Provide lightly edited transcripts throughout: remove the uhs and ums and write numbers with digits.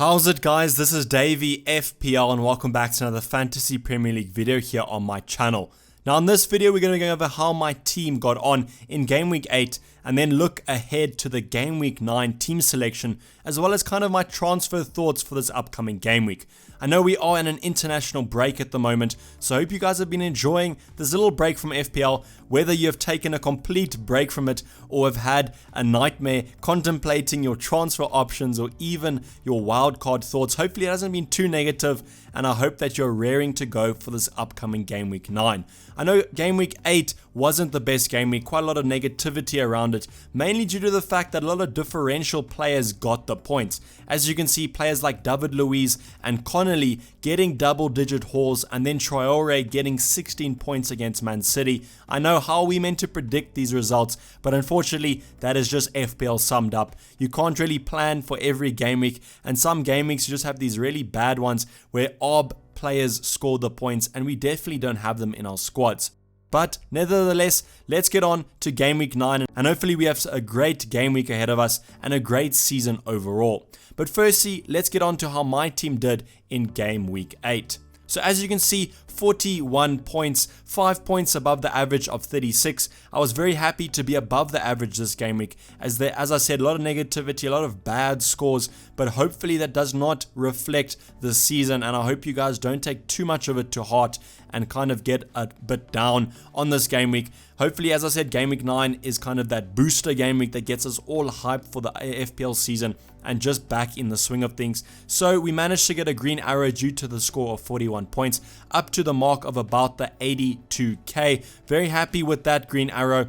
How's it, guys? This is Dayvy FPL and welcome back to another Fantasy Premier League video here on my channel. Now in this video we're going to go over how my team got on in Game Week 8 and then look ahead to the Game Week 9 team selection, as well as kind of my transfer thoughts for this upcoming game week. I know we are in an international break at the moment, so I hope you guys have been enjoying this little break from FPL, whether you have taken a complete break from it or have had a nightmare contemplating your transfer options or even your wildcard thoughts. Hopefully it hasn't been too negative, and I hope that you're raring to go for this upcoming Game Week 9. I know Game Week 8 wasn't the best game week, quite a lot of negativity around it, mainly due to the fact that a lot of differential players got the points. As you can see, players like David Luiz and Connolly getting double-digit hauls, and then Traore getting 16 points against Man City. I know how we meant to predict these results, but unfortunately, that is just FPL summed up. You can't really plan for every game week, and some game weeks you just have these really bad ones where ARB players score the points, and we definitely don't have them in our squads. But nevertheless, let's get on to Game Week 9, and hopefully we have a great game week ahead of us and a great season overall. But firstly, let's get on to how my team did in Game Week 8. So as you can see, 41 points, 5 points above the average of 36. I was very happy to be above the average this game week, as I said, a lot of negativity, a lot of bad scores, but hopefully that does not reflect the season, and I hope you guys don't take too much of it to heart and kind of get a bit down on this game week. Hopefully, as I said, Game Week 9 is kind of that booster game week that gets us all hyped for the FPL season and just back in the swing of things. So we managed to get a green arrow due to the score of 41 points, up to the mark of about the 82k. Very happy with that green arrow.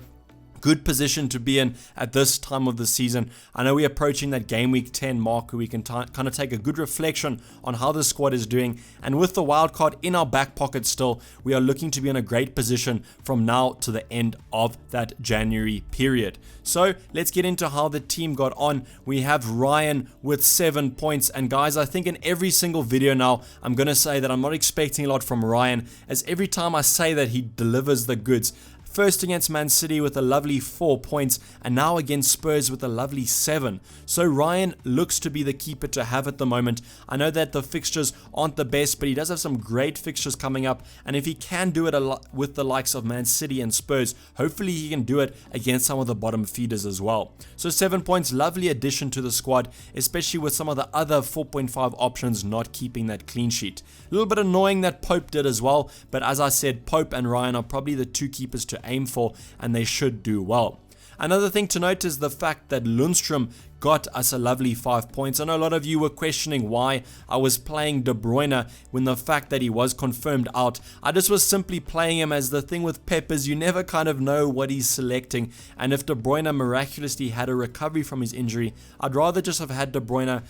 Good position to be in at this time of the season. I know we're approaching that Game Week 10 mark where we can kind of take a good reflection on how the squad is doing, and with the wildcard in our back pocket still, we are looking to be in a great position from now to the end of that January period. So let's get into how the team got on. We have Ryan with 7 points, and guys, I think in every single video now I'm going to say that I'm not expecting a lot from Ryan, as every time I say that, he delivers the goods. First against Man City with a lovely 4 points, and now against Spurs with a lovely 7. So Ryan looks to be the keeper to have at the moment. I know that the fixtures aren't the best, but he does have some great fixtures coming up, and if he can do it with the likes of Man City and Spurs, hopefully he can do it against some of the bottom feeders as well. So 7 points, lovely addition to the squad, especially with some of the other 4.5 options not keeping that clean sheet. A little bit annoying that Pope did as well, but as I said, Pope and Ryan are probably the two keepers to aim for, and they should do well. Another thing to note is the fact that Lundstrom got us a lovely 5 points. I know a lot of you were questioning why I was playing De Bruyne when the fact that he was confirmed out. I just was simply playing him, as the thing with Pep is you never kind of know what he's selecting, and if De Bruyne miraculously had a recovery from his injury, I'd rather just have had De Bruyne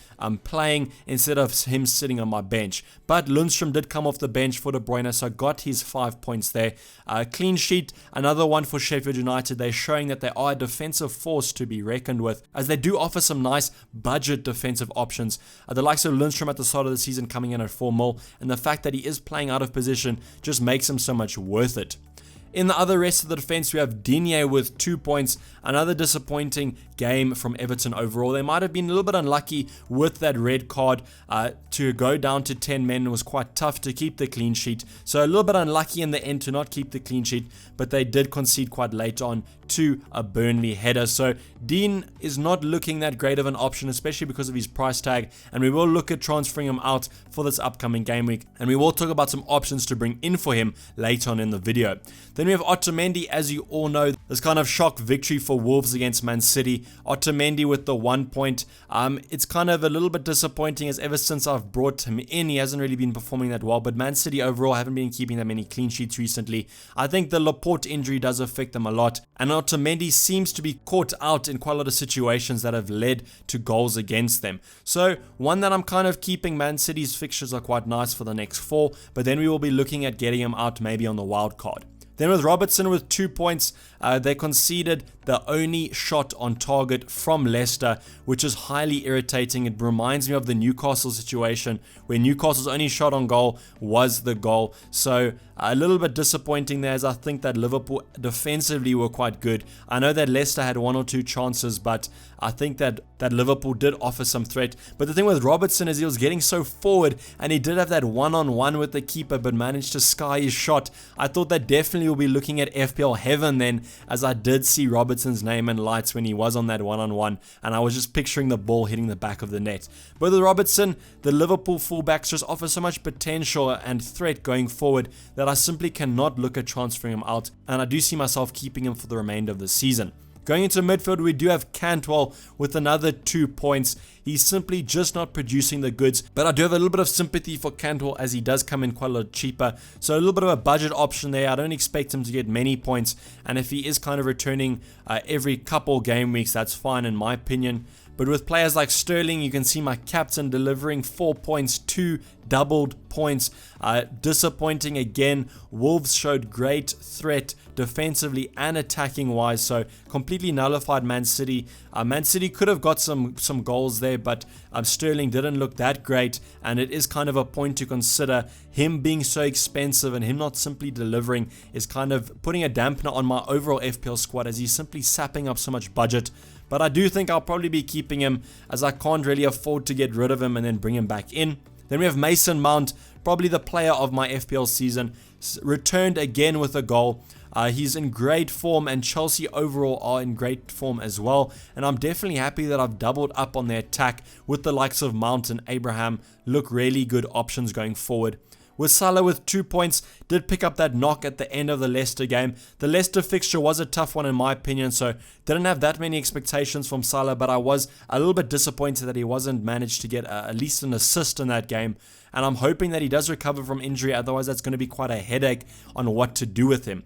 playing instead of him sitting on my bench. But Lundstrom did come off the bench for De Bruyne, so got his 5 points there. Clean sheet, another one for Sheffield United. They're showing that they are a defensive force to be reckoned with, as they do offer some nice budget defensive options. The likes of Lundstrom at the start of the season coming in at 4 mil, and the fact that he is playing out of position just makes him so much worth it. In the other rest of the defense, we have Digne with 2 points. Another disappointing game from Everton overall. They might have been a little bit unlucky with that red card. To go down to 10 men was quite tough to keep the clean sheet. So a little bit unlucky in the end to not keep the clean sheet, but they did concede quite late on to a Burnley header. So Dean is not looking that great of an option, especially because of his price tag, and we will look at transferring him out for this upcoming game week, and we will talk about some options to bring in for him later on in the video. Then we have Otamendi, as you all know, this kind of shock victory for Wolves against Man City. Otamendi with the 1 point. It's kind of a little bit disappointing, as ever since I've brought him in, he hasn't really been performing that well, but Man City overall haven't been keeping that many clean sheets recently. I think the Laporte injury does affect them a lot, and Otamendi seems to be caught out in quite a lot of situations that have led to goals against them. So one that I'm kind of keeping. Man City's fixtures are quite nice for the next 4, but then we will be looking at getting him out maybe on the wild card. Then with Robertson with 2 points, they conceded the only shot on target from Leicester, which is highly irritating. It reminds me of the Newcastle situation where Newcastle's only shot on goal was the goal. So a little bit disappointing there, as I think that Liverpool defensively were quite good. I know that Leicester had 1 or 2 chances, but I think that Liverpool did offer some threat. But the thing with Robertson is he was getting so forward, and he did have that one-on-one with the keeper, but managed to sky his shot. I thought that definitely will be looking at FPL heaven then, as I did see Robertson's name in lights when he was on that one-on-one, and I was just picturing the ball hitting the back of the net. But with Robertson, the Liverpool fullbacks just offer so much potential and threat going forward that I simply cannot look at transferring him out, and I do see myself keeping him for the remainder of the season. Going into midfield, we do have Cantwell with another 2 points. He's simply just not producing the goods, but I do have a little bit of sympathy for Cantwell as he does come in quite a lot cheaper. So a little bit of a budget option there. I don't expect him to get many points, and if he is kind of returning every couple game weeks, that's fine in my opinion. But with players like Sterling, you can see my captain delivering 4 points, 2 doubled points. Disappointing again. Wolves showed great threat defensively and attacking wise, so completely nullified Man City. Man City could have got some goals there, but Sterling didn't look that great, and it is kind of a point to consider. Him being so expensive and him not simply delivering is kind of putting a dampener on my overall FPL squad, as he's simply sapping up so much budget. But I do think I'll probably be keeping him, as I can't really afford to get rid of him and then bring him back in. Then we have Mason Mount, probably the player of my FPL season, returned again with a goal. He's in great form, and Chelsea overall are in great form as well. And I'm definitely happy that I've doubled up on their attack with the likes of Mount and Abraham. Look really good options going forward. With Salah with 2 points, did pick up that knock at the end of the Leicester game. The Leicester fixture was a tough one in my opinion, so didn't have that many expectations from Salah, but I was a little bit disappointed that he wasn't managed to get at least an assist in that game. And I'm hoping that he does recover from injury, otherwise that's going to be quite a headache on what to do with him.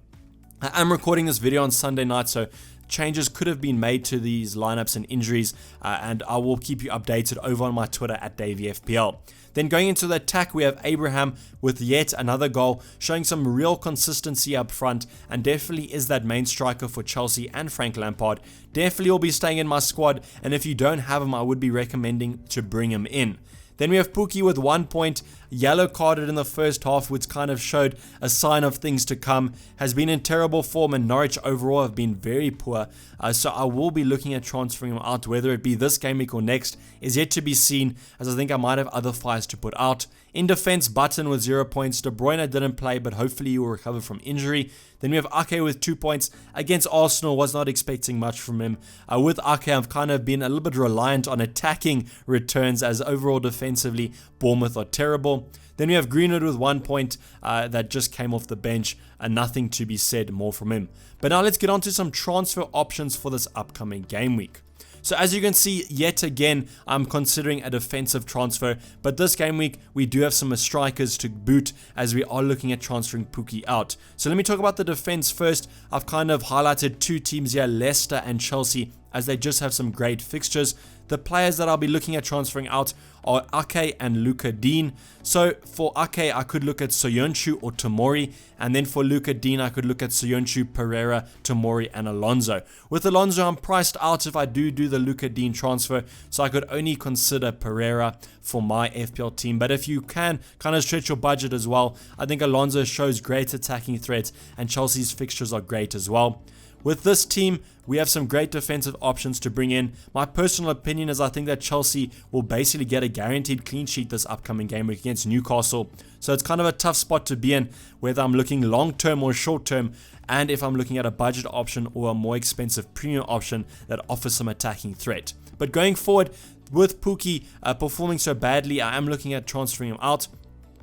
I am recording this video on Sunday night, so changes could have been made to these lineups and injuries, and I will keep you updated over on my Twitter at DayvyFPL. Then going into the attack, we have Abraham with yet another goal, showing some real consistency up front, and definitely is that main striker for Chelsea and Frank Lampard. Definitely will be staying in my squad, and if you don't have him, I would be recommending to bring him in. Then we have Pukki with 1 point, yellow carded in the first half, which kind of showed a sign of things to come. Has been in terrible form, and Norwich overall have been very poor. So I will be looking at transferring him out, whether it be this game week or next is yet to be seen, as I think I might have other fires to put out. In defense, Button with 0 points. De Bruyne didn't play, but hopefully he will recover from injury. Then we have Ake with 2 points. Against Arsenal, was not expecting much from him. With Ake, I've kind of been a little bit reliant on attacking returns, as overall defensively, Bournemouth are terrible. Then we have Greenwood with 1 point that just came off the bench, and nothing to be said more from him. But now let's get on to some transfer options for this upcoming game week. So as you can see, yet again, I'm considering a defensive transfer, but this game week, we do have some strikers to boot, as we are looking at transferring Pukki out. So let me talk about the defense first. I've kind of highlighted 2 teams here, Leicester and Chelsea, as they just have some great fixtures. The players that I'll be looking at transferring out are Ake and Luca Dean. So for Ake, I could look at Soyuncu or Tomori, and then for Luca Dean, I could look at Soyuncu, Pereira, Tomori, and Alonso. With Alonso, I'm priced out if I do the Luca Dean transfer, so I could only consider Pereira for my FPL team. But if you can kind of stretch your budget as well, I think Alonso shows great attacking threat, and Chelsea's fixtures are great as well. With this team, we have some great defensive options to bring in. My personal opinion is I think that Chelsea will basically get a guaranteed clean sheet this upcoming game week against Newcastle. So it's kind of a tough spot to be in, whether I'm looking long-term or short-term, and if I'm looking at a budget option or a more expensive premium option that offers some attacking threat. But going forward, with Pukki performing so badly, I am looking at transferring him out.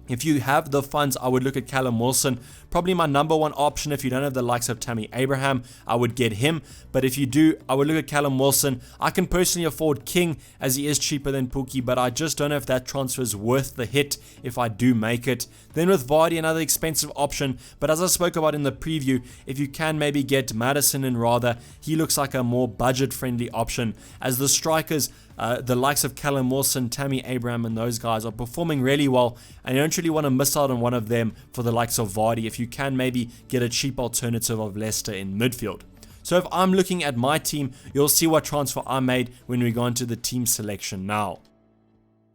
If you have the funds, I would look at Callum Wilson. Probably my number one option. If you don't have the likes of Tammy Abraham, I would get him. But if you do, I would look at Callum Wilson. I can personally afford King, as he is cheaper than Pukki, but I just don't know if that transfer is worth the hit if I do make it. Then with Vardy, another expensive option. But as I spoke about in the preview, if you can maybe get Maddison in rather, he looks like a more budget-friendly option, as the strikers The likes of Callum Wilson, Tammy Abraham and those guys are performing really well, and you don't really want to miss out on one of them for the likes of Vardy if you can maybe get a cheap alternative of Leicester in midfield. So if I'm looking at my team, you'll see what transfer I made when we go into the team selection now.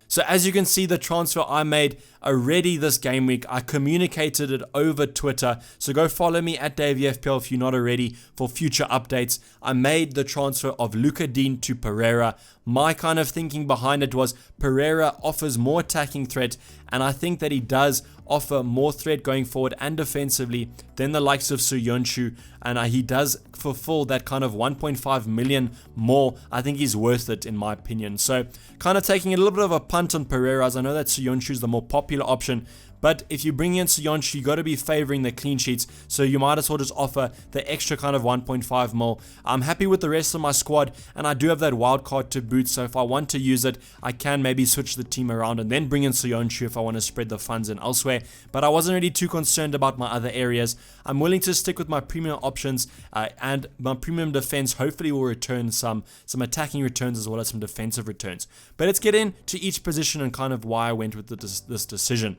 So as you can see, the transfer I made already this game week, I communicated it over Twitter. So go follow me at Dayvy FPL if you're not already for future updates. I made the transfer of Luca Dean to Pereira. My kind of thinking behind it was Pereira offers more attacking threat, and I think that he does offer more threat going forward and defensively than the likes of Soyuncu, and he does fulfill that kind of 1.5 million more. I think he's worth it in my opinion. So kind of taking a little bit of a punt on Pereira, as I know that Soyuncu is the more popular option. But if you bring in Soyuncu, you got to be favoring the clean sheets, so you might as well just offer the extra kind of 1.5 mil. I'm happy with the rest of my squad, and I do have that wild card to boot, so if I want to use it, I can maybe switch the team around and then bring in Soyuncu if I want to spread the funds in elsewhere. But I wasn't really too concerned about my other areas. I'm willing to stick with my premium options, and my premium defense hopefully will return some attacking returns as well as some defensive returns. But let's get into each position and kind of why I went with this decision.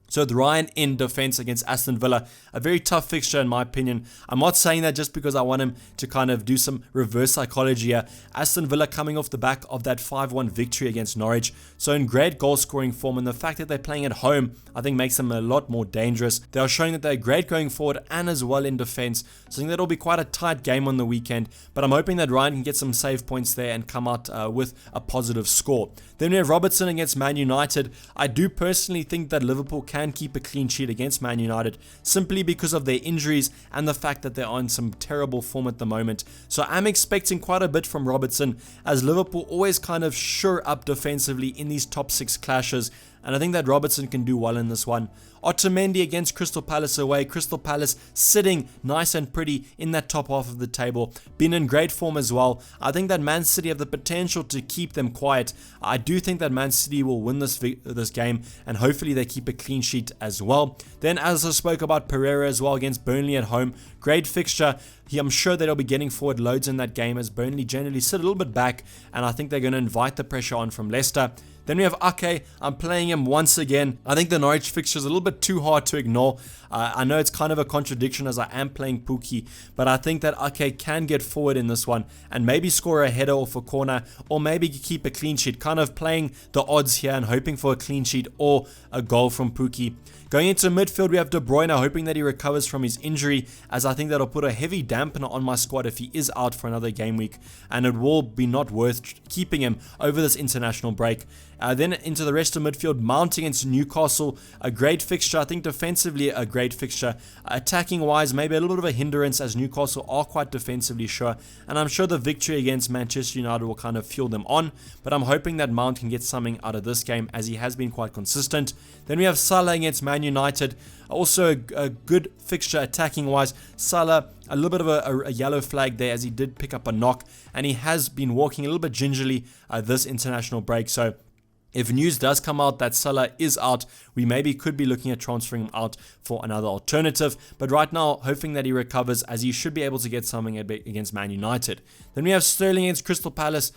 So with Ryan in defense against Aston Villa, a very tough fixture in my opinion. I'm not saying that just because I want him to kind of do some reverse psychology here. Aston Villa coming off the back of that 5-1 victory against Norwich, so in great goal scoring form, and the fact that they're playing at home I think makes them a lot more dangerous. They are showing that they're great going forward and as well in defense, so I think that'll be quite a tight game on the weekend, but I'm hoping that Ryan can get some save points there and come out with a positive score. Then we have Robertson against Man United. I do personally think that Liverpool can keep a clean sheet against Man United simply because of their injuries and the fact that they're on some terrible form at the moment. So I'm expecting quite a bit from Robertson, as Liverpool always kind of shore up defensively in these top 6 clashes, and I think that Robertson can do well in this one. Otamendi against Crystal Palace away. Crystal Palace sitting nice and pretty in that top half of the table. Been in great form as well. I think that Man City have the potential to keep them quiet. I do think that Man City will win this game, and hopefully they keep a clean sheet as well. Then as I spoke about Pereira as well against Burnley at home. Great fixture. I'm sure that they'll be getting forward loads in that game, as Burnley generally sit a little bit back, and I think they're going to invite the pressure on from Leicester. Then we have Ake. I'm playing him once again. I think the Norwich fixture is a little bit too hard to ignore. I know it's kind of a contradiction as I am playing Pookie, but I think that Ake can get forward in this one and maybe score a header off a corner, or maybe keep a clean sheet. Kind of playing the odds here and hoping for a clean sheet or a goal from Pookie. Going into midfield, we have De Bruyne, hoping that he recovers from his injury, as I think that'll put a heavy dampener on my squad if he is out for another game week, and it will be not worth keeping him over this international break. Then into the rest of midfield, Mount against Newcastle, a great fixture. I think defensively a great fixture. Attacking wise, maybe a little bit of a hindrance, as Newcastle are quite defensively sure, and I'm sure the victory against Manchester United will kind of fuel them on, but I'm hoping that Mount can get something out of this game, as he has been quite consistent. Then we have Salah against Man United, also a good fixture attacking wise. Salah, a little bit of a yellow flag there, as he did pick up a knock, and he has been walking a little bit gingerly this international break. So if news does come out that Salah is out, we maybe could be looking at transferring him out for another alternative. But right now, hoping that he recovers, as he should be able to get something against Man United. Then we have Sterling against Crystal Palace.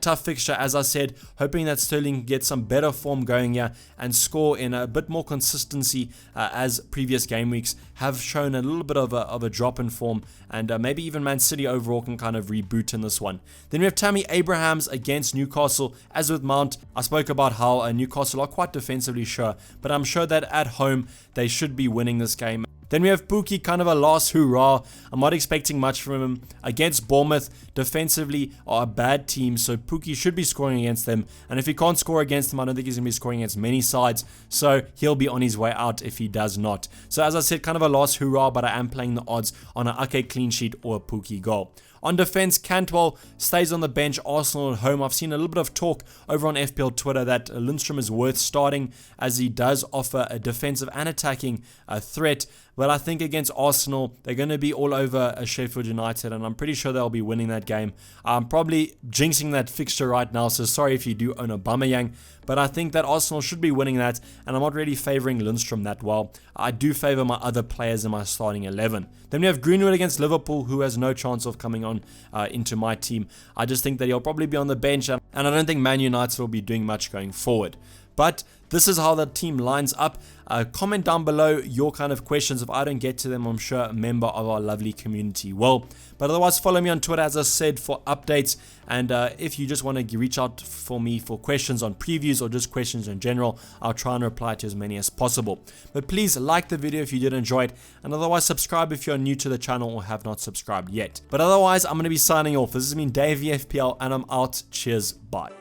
Tough fixture, as I said, hoping that Sterling gets some better form going here and score in a bit more consistency, as previous game weeks have shown a little bit of a drop in form, and maybe even Man City overall can kind of reboot in this one. Then we have Tammy Abrahams against Newcastle. As with Mount, I spoke about how Newcastle are quite defensively sure, but I'm sure that at home they should be winning this game. Then we have Pookie, kind of a last hurrah. I'm not expecting much from him. Against Bournemouth, defensively are a bad team, so Pookie should be scoring against them. And if he can't score against them, I don't think he's going to be scoring against many sides, so he'll be on his way out if he does not. So as I said, kind of a last hurrah, but I am playing the odds on an Ake clean sheet or a Pookie goal. On defense, Cantwell stays on the bench. Arsenal at home. I've seen a little bit of talk over on FPL Twitter that Lundstrom is worth starting, as he does offer a defensive and attacking threat. But I think against Arsenal, they're going to be all over Sheffield United, and I'm pretty sure they'll be winning that game. I'm probably jinxing that fixture right now, so sorry if you do own Aubameyang, but I think that Arsenal should be winning that, and I'm not really favouring Lundstrom that well. I do favour my other players in my starting 11. Then we have Greenwood against Liverpool, who has no chance of coming on into my team. I just think that he'll probably be on the bench, and I don't think Man United will be doing much going forward. But this is how the team lines up. Comment down below your kind of questions. If I don't get to them, I'm sure a member of our lovely community will. But otherwise, follow me on Twitter, as I said, for updates. And if you just want to reach out for me for questions on previews or just questions in general, I'll try and reply to as many as possible. But please like the video if you did enjoy it. And otherwise, subscribe if you're new to the channel or have not subscribed yet. But otherwise, I'm going to be signing off. This has been Dayvy FPL, and I'm out. Cheers. Bye.